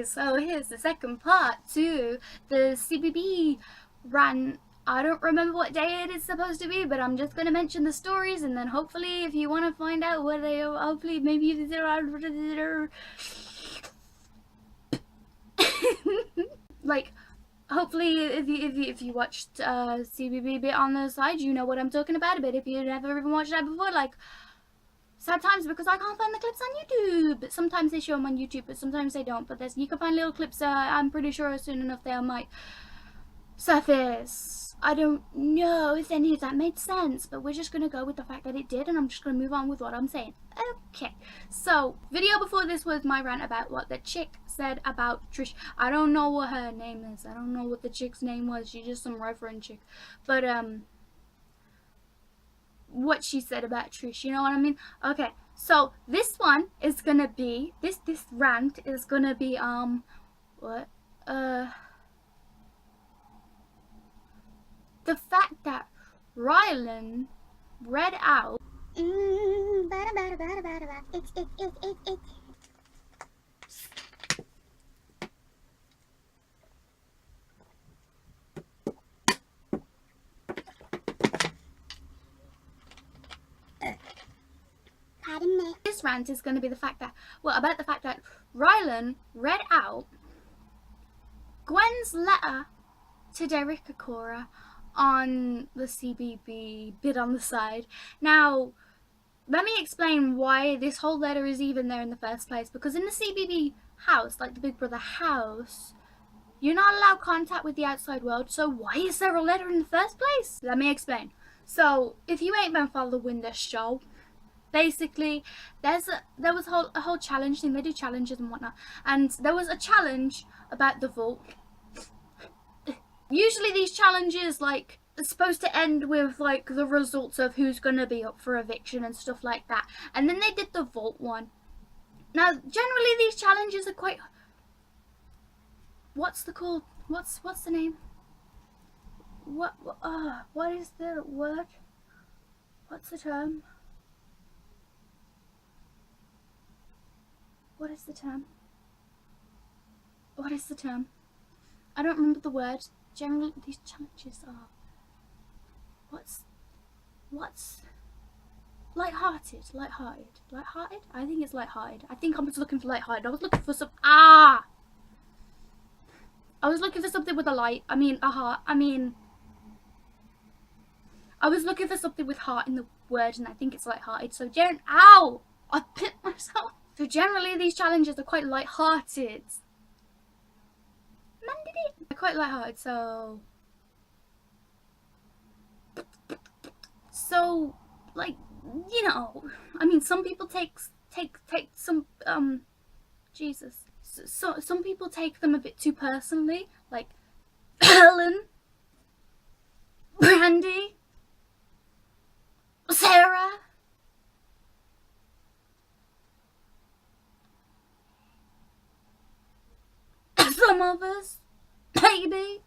Okay, so here's the second part to the CBB rant. I don't remember what day it is supposed to be, but I'm just going to mention the stories, and then hopefully if you want to find out what they are, hopefully maybe like hopefully if you watched CBB bit on the side, you know what I'm talking about. But if you never even watched that before, like, sad times, because I can't find the clips on YouTube. Sometimes they show them on YouTube, but sometimes they don't. But you can find little clips. I'm pretty sure soon enough they might surface. I don't know if any of that made sense, but we're just gonna go with the fact that it did, and I'm just gonna move on with what I'm saying. Okay, so video before this was my rant about what the chick said about Trish. I don't know what her name is. I don't know what the chick's name was. She's just some reverend chick, but what she said about Trish, you know what I mean? Okay, so this one is gonna be this rant is gonna be the fact that Rylan read out this rant is going to be the fact that, well, about the fact that Rylan read out Gwen's letter to Derek Akora on the CBB bit on the side. Now, let me explain why this whole letter is even there in the first place. Because in the CBB house, like the Big Brother house, you're not allowed contact with the outside world. So why is there a letter in the first place? Let me explain. So, if you ain't been following this show, basically, there was a whole challenge thing. They do challenges and whatnot, and there was a challenge about the vault. Usually these challenges, like, are supposed to end with, like, the results of who's gonna be up for eviction and stuff like that. And then they did the vault one. Now, generally these challenges are quite... What's the name? What is the word? What's the term? What is the term? What is the term? I don't remember the word. Generally, these challenges are... What's... Light-hearted? Light-hearted? I think it's light-hearted. I think I was looking for light-hearted. I was looking for some... I was looking for something with a light. I mean, a heart. I was looking for something with heart in the word, and I think it's light-hearted. So, ow! I bit myself. So, generally, these challenges are quite light-hearted. Man did it. They're quite light-hearted, so, like, you know, I mean, some people take some, Jesus. So some people take them a bit too personally, like Helen, Brandy, Sarah. Some others, maybe.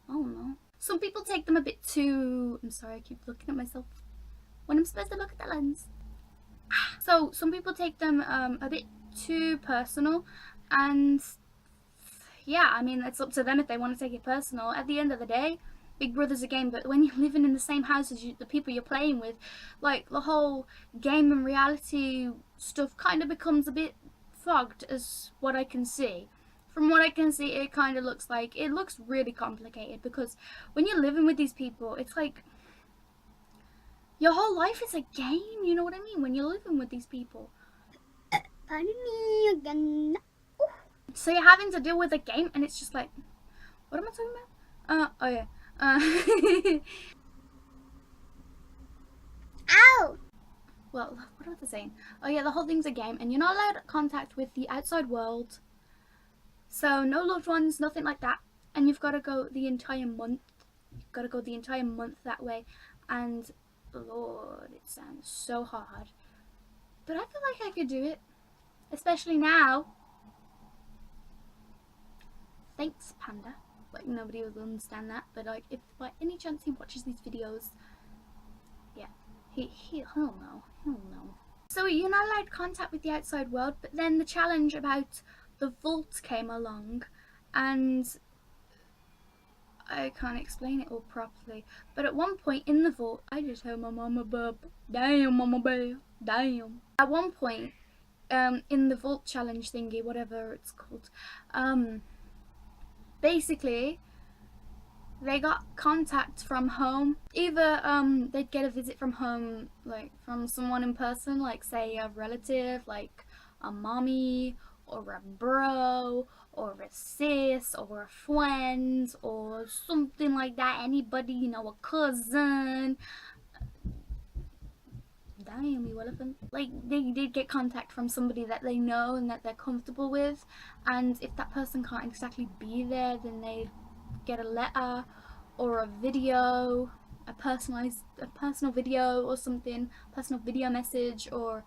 I don't know. Some people take them a bit too... I'm sorry, I keep looking at myself when I'm supposed to look at the lens. So, some people take them a bit too personal, and yeah, I mean, it's up to them if they want to take it personal. At the end of the day, Big Brother's a game, but when you're living in the same house as the people you're playing with, like, the whole game and reality stuff kind of becomes a bit fogged, as what I can see. From what I can see, it kind of looks like, it looks really complicated, because when you're living with these people, it's like, your whole life is a game, you know what I mean, when you're living with these people. Pardon me again. So you're having to deal with a game, and it's just like, what am I talking about? Oh yeah. Ow! Well, what was I saying? Oh yeah, the whole thing's a game, and you're not allowed contact with the outside world. So, no loved ones, nothing like that. And you've got to go the entire month. You've got to go the entire month that way. And, Lord, it sounds so hard. But I feel like I could do it. Especially now. Thanks, Panda. Like, nobody will understand that. But, like, if by any chance he watches these videos, yeah, he'll know. He'll know. So, you're not allowed contact with the outside world. But then the challenge about the vault came along, and I can't explain it all properly, but at one point in the vault, I just heard my mama bub. Damn, mama bear. Damn. At one point, in the vault challenge thingy, whatever it's called, basically, they got contact from home. Either they'd get a visit from home, like from someone in person, like say a relative, like a mommy or a bro or a sis or a friend or something like that. Anybody, you know, a cousin. Damn, you elephant. Like, they did get contact from somebody that they know and that they're comfortable with, and if that person can't exactly be there, then they get a letter or a video, a personal video or something, personal video message, or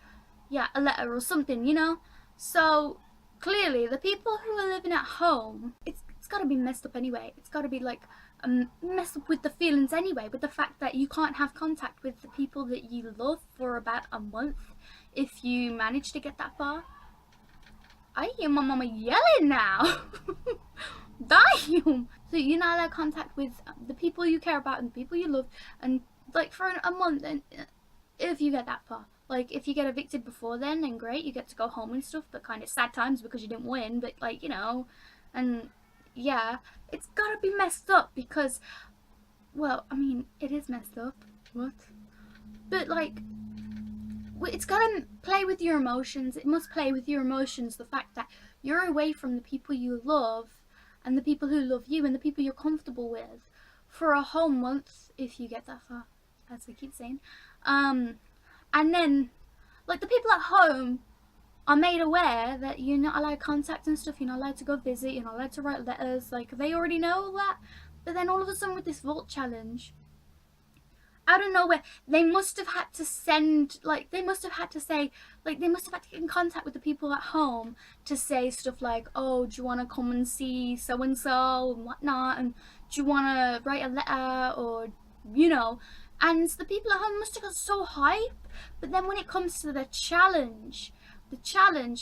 yeah, a letter or something, you know. So clearly the people who are living at home, it's got to be messed up anyway. It's got to be like messed up with the feelings anyway, with the fact that you can't have contact with the people that you love for about a month if you manage to get that far. I hear my mama yelling now. Damn! So you're not allowed contact with the people you care about and the people you love, and like for a month, and if you get that far. Like, if you get evicted before then great, you get to go home and stuff, but kind of sad times because you didn't win, but like, you know, and yeah, it's gotta be messed up because, well, I mean, it is messed up, what? But like, it's gotta play with your emotions. It must play with your emotions, the fact that you're away from the people you love and the people who love you and the people you're comfortable with for a whole month, if you get that far, as I keep saying. And then, like, the people at home are made aware that you're not allowed contact and stuff, you're not allowed to go visit, you're not allowed to write letters, like, they already know that. But then all of a sudden with this vault challenge, out of nowhere, they must have had to send, like, they must have had to say, like, they must have had to get in contact with the people at home to say stuff like, oh, do you want to come and see so-and-so and whatnot, and do you want to write a letter, or, you know. And the people at home must have got so hype. But then when it comes to the challenge,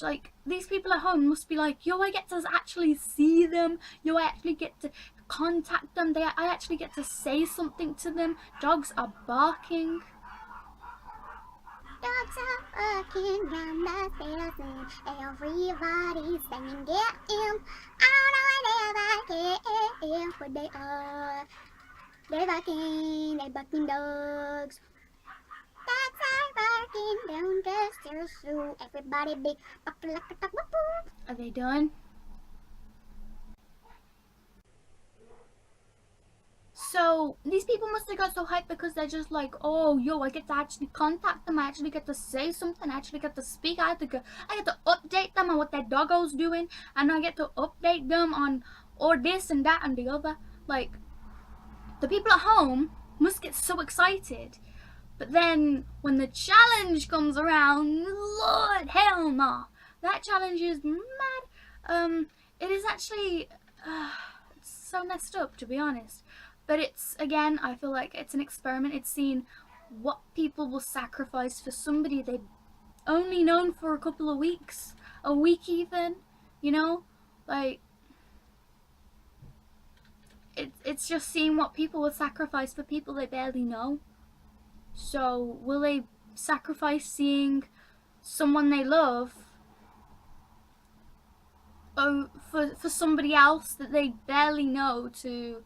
like, these people at home must be like, yo, I get to actually see them. Yo, I actually get to contact them. I actually get to say something to them. Dogs are barking. Dogs are barking round the stairs and everybody's singing, get him. I don't know why they ever get what they are. They're barking dogs. Dogs are barking down the stairs, so everybody be barking like a dog. Are they done? So these people must have got so hyped because they're just like, oh, yo, I get to actually contact them. I actually get to say something. I actually get to speak. I get to update them on what their doggo's doing, and I get to update them on or this and that and the other. Like, the people at home must get so excited. But then when the challenge comes around, Lord, hell no. That challenge is mad. It is actually it's so messed up, to be honest. But it's, again, I feel like it's an experiment. It's seeing what people will sacrifice for somebody they've only known for a couple of weeks, a week even, you know, like. It's just seeing what people will sacrifice for people they barely know. So, will they sacrifice seeing someone they love for somebody else that they barely know to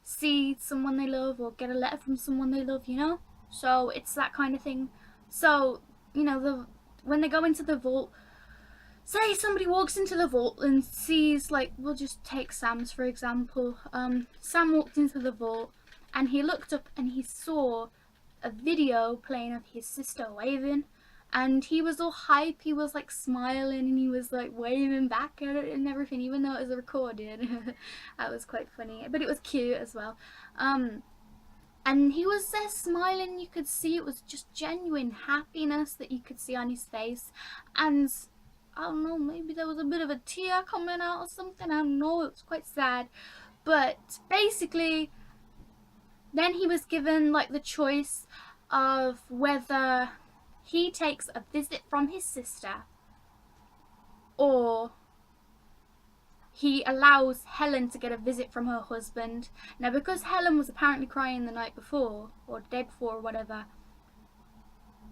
see someone they love or get a letter from someone they love, you know? So, it's that kind of thing. So, you know, when they go into the vault, say somebody walks into the vault and sees, like, we'll just take Sam's for example. Sam walked into the vault and he looked up and he saw a video playing of his sister waving, and he was all hype. He was like smiling and he was like waving back at it and everything, even though it was recorded. That was quite funny, but it was cute as well. And he was there smiling. You could see it was just genuine happiness that you could see on his face, and I don't know, maybe there was a bit of a tear coming out or something. I don't know, it was quite sad. But basically, then he was given like the choice of whether he takes a visit from his sister or he allows Helen to get a visit from her husband. Now, because Helen was apparently crying the night before, or the day before, or whatever,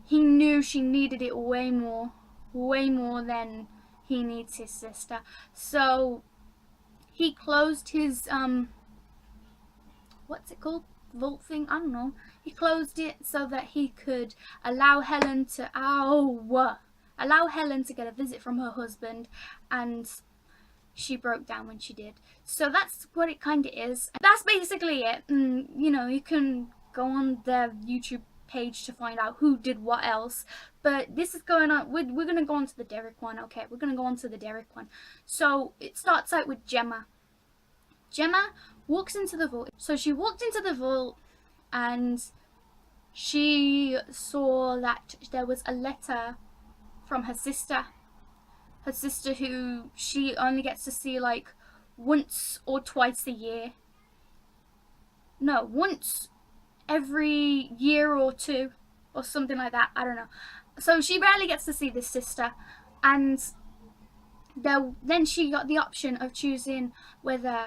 he knew she needed it way more than he needs his sister. So he closed his what's it called, vault thing, I don't know. He closed it so that he could allow Helen to get a visit from her husband, and she broke down when she did. So that's what it kind of is. That's basically it. And, you know, you can go on their YouTube page to find out who did what else, but this is going on. We're gonna go on to the Derek one. Okay, we're gonna go on to the Derek one. So it starts out with Gemma. Gemma walks into the vault. So she walked into the vault and she saw that there was a letter from her sister. Her sister, who she only gets to see like once or twice a year. No, once every year or two or something like that. I don't know. So she barely gets to see this sister, and then she got the option of choosing whether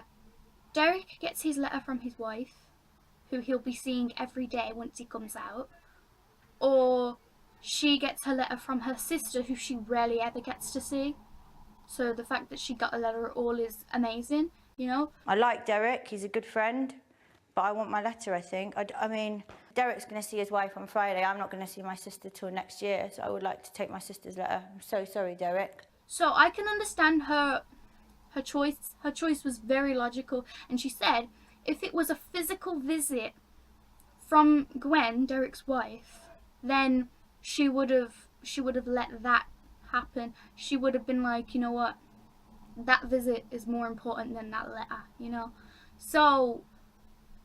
Derek gets his letter from his wife, who he'll be seeing every day once he comes out, or she gets her letter from her sister, who she rarely ever gets to see. So the fact that she got a letter at all is amazing, you know. I like Derek, he's a good friend, but I want my letter, I think. I mean, Derek's going to see his wife on Friday. I'm not going to see my sister till next year, so I would like to take my sister's letter. I'm so sorry, Derek. So I can understand her choice. Her choice was very logical, and she said if it was a physical visit from Gwen, Derek's wife, then she would have let that happen. She would have been like, you know what, that visit is more important than that letter, you know. So,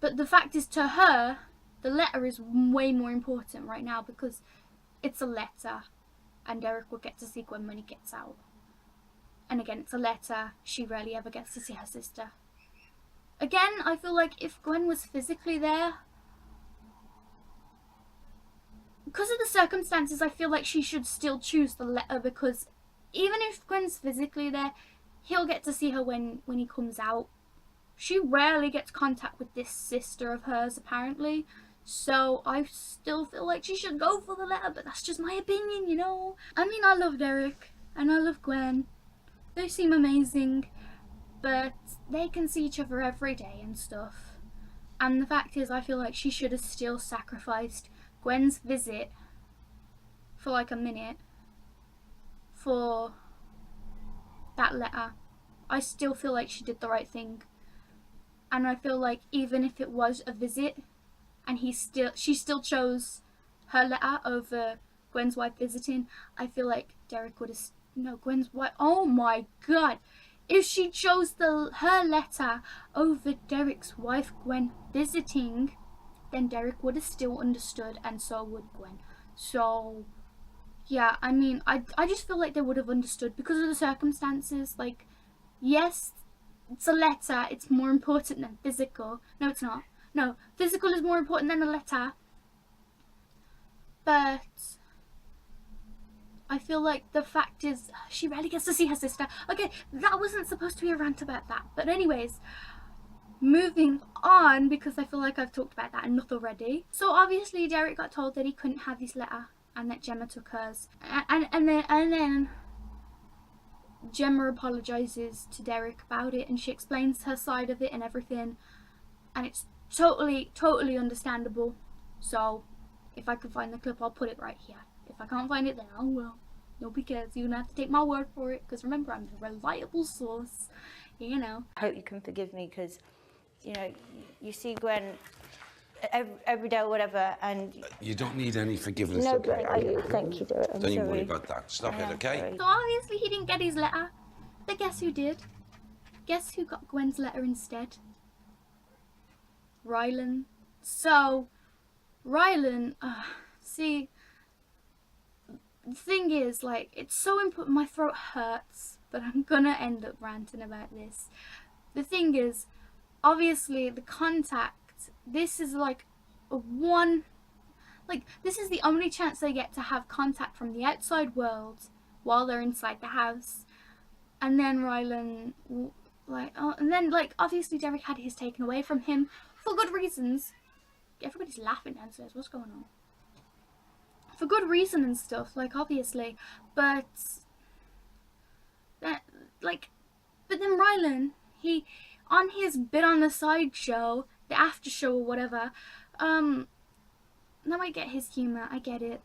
but the fact is, to her, the letter is way more important right now because it's a letter, and Derek will get to see Gwen when he gets out. And again, it's a letter. She rarely ever gets to see her sister. Again, I feel like if Gwen was physically there, because of the circumstances, I feel like she should still choose the letter, because even if Gwen's physically there, he'll get to see her when he comes out. She rarely gets contact with this sister of hers, apparently. So I still feel like she should go for the letter, but that's just my opinion, you know. I mean, I love Derek and I love Gwen. They seem amazing, but they can see each other every day and stuff. And the fact is, I feel like she should have still sacrificed Gwen's visit for like a minute for that letter. I still feel like she did the right thing. And I feel like even if it was a visit and she still chose her letter over Gwen's wife visiting, I feel like Derek would have, no, Gwen's wife, oh my god, if she chose her letter over Derek's wife Gwen visiting, then Derek would have still understood, and so would Gwen. So yeah, I mean, I just feel like they would have understood because of the circumstances. Like, yes, it's a letter, it's more important than physical. No, it's not. No, physical is more important than a letter. But I feel like the fact is, she rarely gets to see her sister. Okay, that wasn't supposed to be a rant about that. But anyways, moving on, because I feel like I've talked about that enough already. So obviously Derek got told that he couldn't have his letter and that Gemma took hers. And then Gemma apologizes to Derek about it, and she explains her side of it and everything. And it's totally understandable. So if I can find the clip, I'll put it right here. If I can't find it, then I will. Nobody cares. You're gonna have to take my word for it, because remember, I'm a reliable source, you know. I hope you can forgive me, because, you know, you see Gwen every day or whatever, and... You don't need any forgiveness. No, okay? I do. Thank you, Derek. I'm Don't you sorry. worry about that. Stop it, okay? Sorry. So obviously he didn't get his letter. But guess who did? Guess who got Gwen's letter instead? Rylan. So, Rylan, see, the thing is, like, it's so important, my throat hurts, but I'm gonna end up ranting about this. The thing is, obviously, the contact, this is like this is the only chance they get to have contact from the outside world while they're inside the house. And then Rylan Like, oh, and then, like, obviously Derek had his taken away from him for good reasons. Everybody's laughing downstairs. What's going on? For good reason and stuff, like, obviously. But, that, like, but then Rylan, he, on his bit on the sideshow, the after show or whatever, now I get his humour, I get it.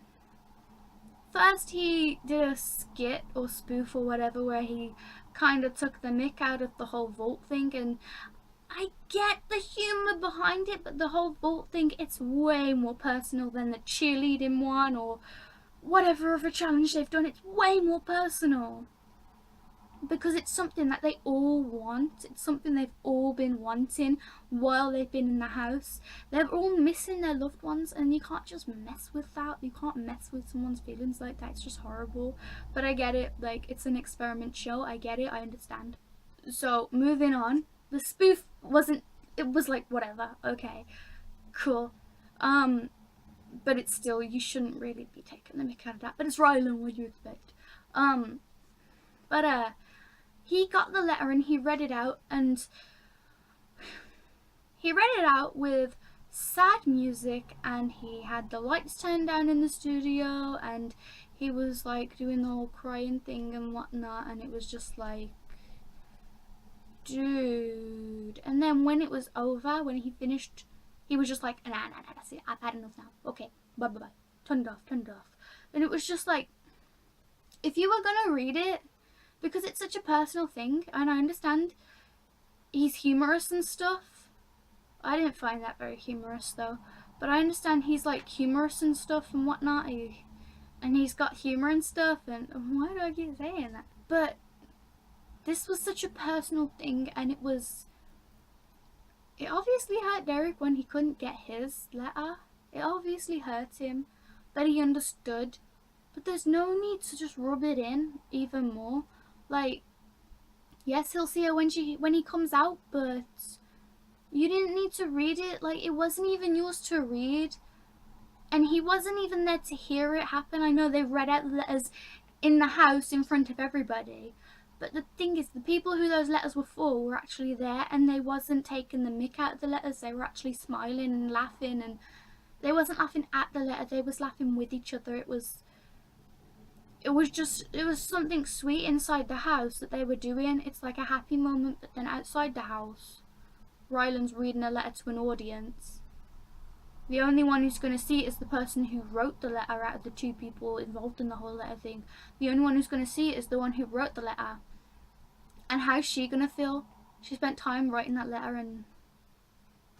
First he did a skit or spoof or whatever where he kind of took the mick out of the whole vault thing, and I get the humour behind it, but the whole vault thing, it's way more personal than the cheerleading one or whatever other challenge they've done. It's way more personal. Because it's something that they all want. It's something they've all been wanting while they've been in the house. They're all missing their loved ones, and you can't just mess with that. You can't mess with someone's feelings like that. It's just horrible. But I get it. Like, it's an experiment show. I get it. I understand. So, moving on. The spoof wasn't... It was like, whatever. Okay. Cool. But it's still... You shouldn't really be taking the mick out of that. But it's Rylan. What do you expect? He got the letter and he read it out, and he read it out with sad music, and he had the lights turned down in the studio, and he was like doing the whole crying thing and whatnot, and it was just like, dude. And then when it was over, when he finished, he was just like, nah, that's it, I've had enough now. Okay, bye. Turn it off. And it was just like, if you were gonna read it, because it's such a personal thing, and I understand he's humorous and stuff. I didn't find that very humorous though, but I understand he's like humorous and stuff and whatnot, and he's got humor and stuff, and why do I keep saying that? But this was such a personal thing, and it obviously hurt Derek when he couldn't get his letter. It obviously hurt him, but he understood. But there's no need to just rub it in even more. Like, yes, he'll see her when he comes out, but you didn't need to read it. Like, it wasn't even yours to read, and he wasn't even there to hear it happen. I know they read out the letters in the house in front of everybody, but the thing is, the people who those letters were for were actually there, and they wasn't taking the mick out of the letters. They were actually smiling and laughing, and they wasn't laughing at the letter. They was laughing with each other. It was something sweet inside the house that they were doing. It's like a happy moment, but then outside the house, Rylan's reading a letter to an audience. The only one who's going to see it is the person who wrote the letter out of the two people involved in the whole letter thing. The only one who's going to see it is the one who wrote the letter. And how's she going to feel? She spent time writing that letter, and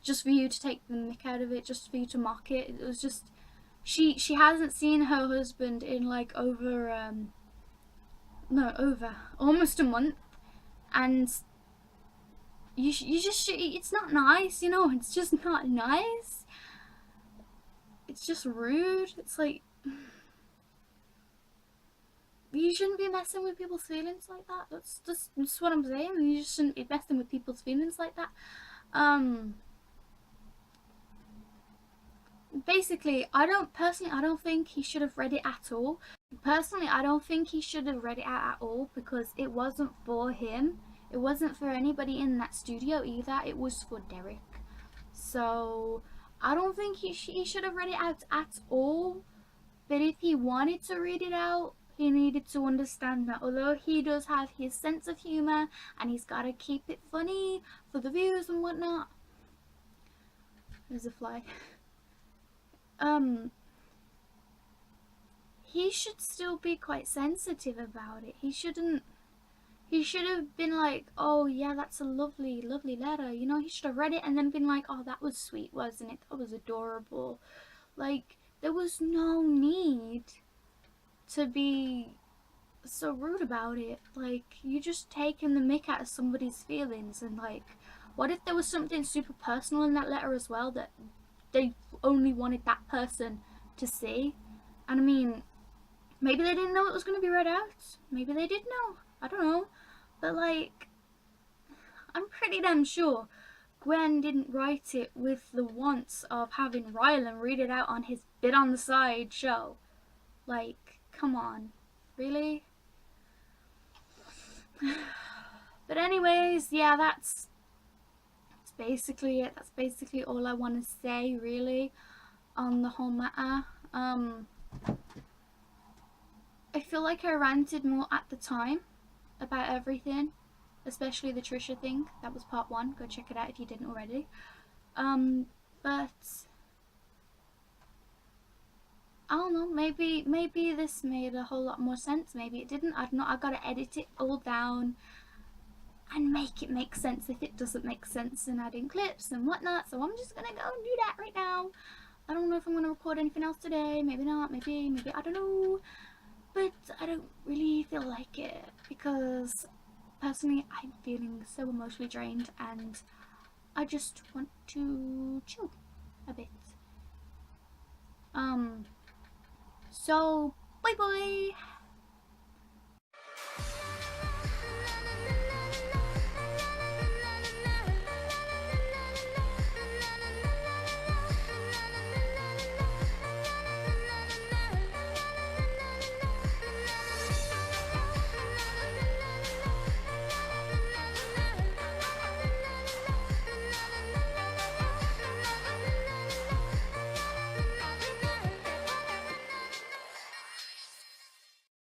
just for you to take the mick out of it, just for you to mock it. It was just... She hasn't seen her husband in like over almost a month, and it's not nice, you know. It's just not nice. It's just rude. It's like, you shouldn't be messing with people's feelings like that. That's what I'm saying. You just shouldn't be messing with people's feelings like that. Basically, I don't think he should have read it at all. Personally, I don't think he should have read it out at all, because it wasn't for him. It wasn't for anybody in that studio either. It was for Derek. So, I don't think he should have read it out at all. But if he wanted to read it out, he needed to understand that although he does have his sense of humour, and he's got to keep it funny for the viewers and whatnot. There's a fly. He should still be quite sensitive about it. He should have been like, oh yeah, that's a lovely letter, you know. He should have read it and then been like, oh, that was sweet, wasn't it? That was adorable. Like, there was no need to be so rude about it. Like, you just taking the mick out of somebody's feelings, and like, what if there was something super personal in that letter as well that they only wanted that person to see? And I mean, maybe they didn't know it was going to be read out. Maybe they did know. I don't know. But like, I'm pretty damn sure Gwen didn't write it with the wants of having Rylan read it out on his bit on the side show. Like, come on. Really? But anyways, yeah, that's basically it. That's basically all I want to say, really, on the whole matter. I feel like I ranted more at the time about everything, especially the Trisha thing. That was part 1. Go check it out if you didn't already. But I don't know, maybe this made a whole lot more sense, maybe it didn't. I don't know. I gotta edit it all down and make it make sense if it doesn't make sense, and add in clips and whatnot. So I'm just gonna go and do that right now. I don't know if I'm gonna record anything else today. Maybe not. Maybe I don't know. But I don't really feel like it, because personally I'm feeling so emotionally drained and I just want to chill a bit. So bye bye.